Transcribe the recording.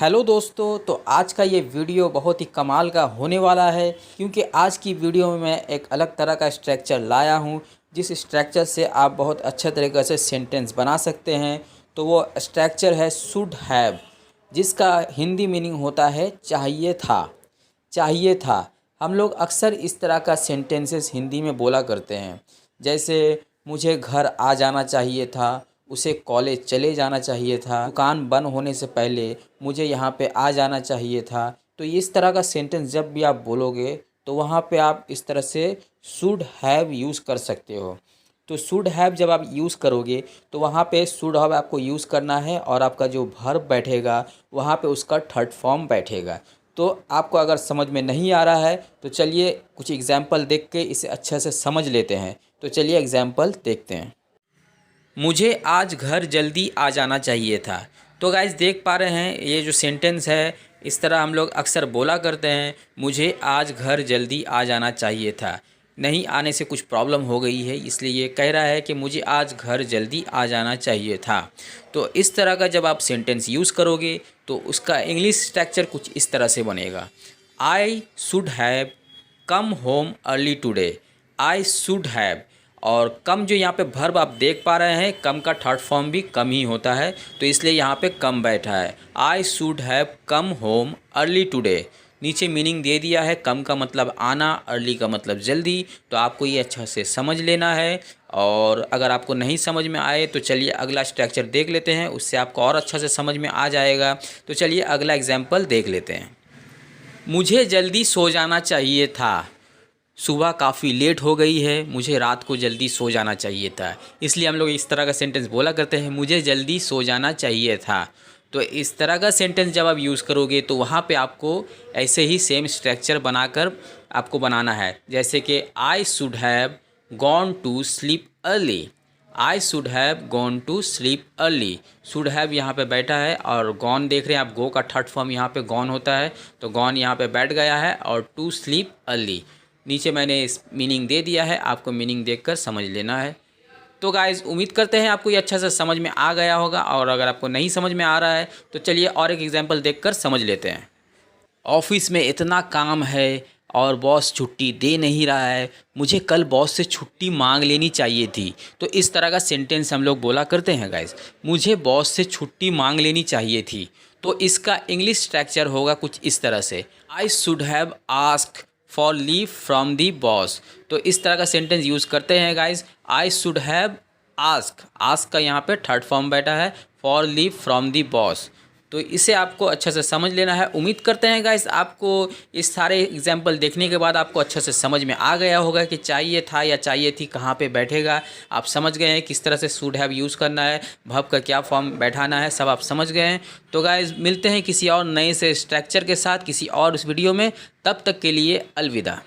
Hello दोस्तों, तो आज का ये वीडियो बहुत ही कमाल का होने वाला है क्योंकि आज की वीडियो में मैं एक अलग तरह का स्ट्रक्चर लाया हूँ जिस स्ट्रक्चर से आप बहुत अच्छे तरीके से सेंटेंस बना सकते हैं। तो वो स्ट्रक्चर है शुड हैव, जिसका हिंदी मीनिंग होता है चाहिए था। चाहिए था। हम लोग अक्सर इस तरह का सेंटेंसेस हिंदी में बोला करते हैं, जैसे मुझे घर आ जाना चाहिए था, उसे कॉलेज चले जाना चाहिए था, दुकान बंद होने से पहले मुझे यहाँ पे आ जाना चाहिए था। तो इस तरह का सेंटेंस जब भी आप बोलोगे तो वहाँ पे आप इस तरह से शुड हैव यूज़ कर सकते हो। तो शुड हैव जब आप यूज़ करोगे तो वहाँ पे शुड हैव आपको यूज़ करना है और आपका जो वर्ब बैठेगा वहाँ पे उसका थर्ड फॉर्म बैठेगा। तो आपको अगर समझ में नहीं आ रहा है तो चलिए कुछ एग्जाम्पल देख के इसे अच्छे से समझ लेते हैं। तो चलिए एग्जाम्पल देखते हैं। मुझे आज घर जल्दी आ जाना चाहिए था। तो गाइस देख पा रहे हैं ये जो सेंटेंस है, इस तरह हम लोग अक्सर बोला करते हैं, मुझे आज घर जल्दी आ जाना चाहिए था। नहीं आने से कुछ प्रॉब्लम हो गई है, इसलिए ये कह रहा है कि मुझे आज घर जल्दी आ जाना चाहिए था। तो इस तरह का जब आप सेंटेंस यूज़ करोगे तो उसका इंग्लिश स्ट्रक्चर कुछ इस तरह से बनेगा। आई should have come home early today. I should have, और कम जो यहाँ पे वर्ब आप देख पा रहे हैं, कम का थर्ड फॉर्म भी कम ही होता है, तो इसलिए यहाँ पे कम बैठा है। आई should have come home early today. नीचे मीनिंग दे दिया है, कम का मतलब आना, अर्ली का मतलब जल्दी। तो आपको ये अच्छा से समझ लेना है। और अगर आपको नहीं समझ में आए तो चलिए अगला स्ट्रक्चर देख लेते हैं, उससे आपको और अच्छा से समझ में आ जाएगा। तो चलिए अगला एग्जाम्पल देख लेते हैं। मुझे जल्दी सो जाना चाहिए था। सुबह काफ़ी लेट हो गई है, मुझे रात को जल्दी सो जाना चाहिए था। इसलिए हम लोग इस तरह का सेंटेंस बोला करते हैं, मुझे जल्दी सो जाना चाहिए था। तो इस तरह का सेंटेंस जब आप यूज़ करोगे तो वहाँ पे आपको ऐसे ही सेम स्ट्रक्चर बनाकर आपको बनाना है। जैसे कि I should have gone to sleep early. I should have gone to sleep early. Should have यहाँ पे बैठा है और गॉन देख रहे हैं आप, गो का थर्ड फॉर्म यहाँ पे गॉन होता है, तो गॉन यहाँ पे बैठ गया है। और टू स्लीप अर्ली नीचे मैंने इस मीनिंग दे दिया है, आपको मीनिंग देखकर समझ लेना है। तो गाइज़ उम्मीद करते हैं आपको ये अच्छा से समझ में आ गया होगा, और अगर आपको नहीं समझ में आ रहा है तो चलिए और एक एग्जांपल देखकर समझ लेते हैं। ऑफिस में इतना काम है और बॉस छुट्टी दे नहीं रहा है, मुझे कल बॉस से छुट्टी मांग लेनी चाहिए थी। तो इस तरह का सेंटेंस हम लोग बोला करते हैं गाइस, मुझे बॉस से छुट्टी मांग लेनी चाहिए थी। तो इसका इंग्लिश स्ट्रक्चर होगा कुछ इस तरह से, आई should have ask for leave from the boss. तो इस तरह का सेंटेंस यूज़ करते हैं guys. I should have ask, ask का यहाँ पे थर्ड फॉर्म बैठा है, for leave from the boss. तो इसे आपको अच्छा से समझ लेना है। उम्मीद करते हैं गाइस आपको इस सारे एग्जाम्पल देखने के बाद आपको अच्छा से समझ में आ गया होगा कि चाहिए था या चाहिए थी कहाँ पे बैठेगा। आप समझ गए हैं किस तरह से शुड हैव यूज़ करना है, वर्ब का क्या फॉर्म बैठाना है, सब आप समझ गए हैं। तो गाइस मिलते हैं किसी और नए से स्ट्रक्चर के साथ किसी और उस वीडियो में। तब तक के लिए अलविदा।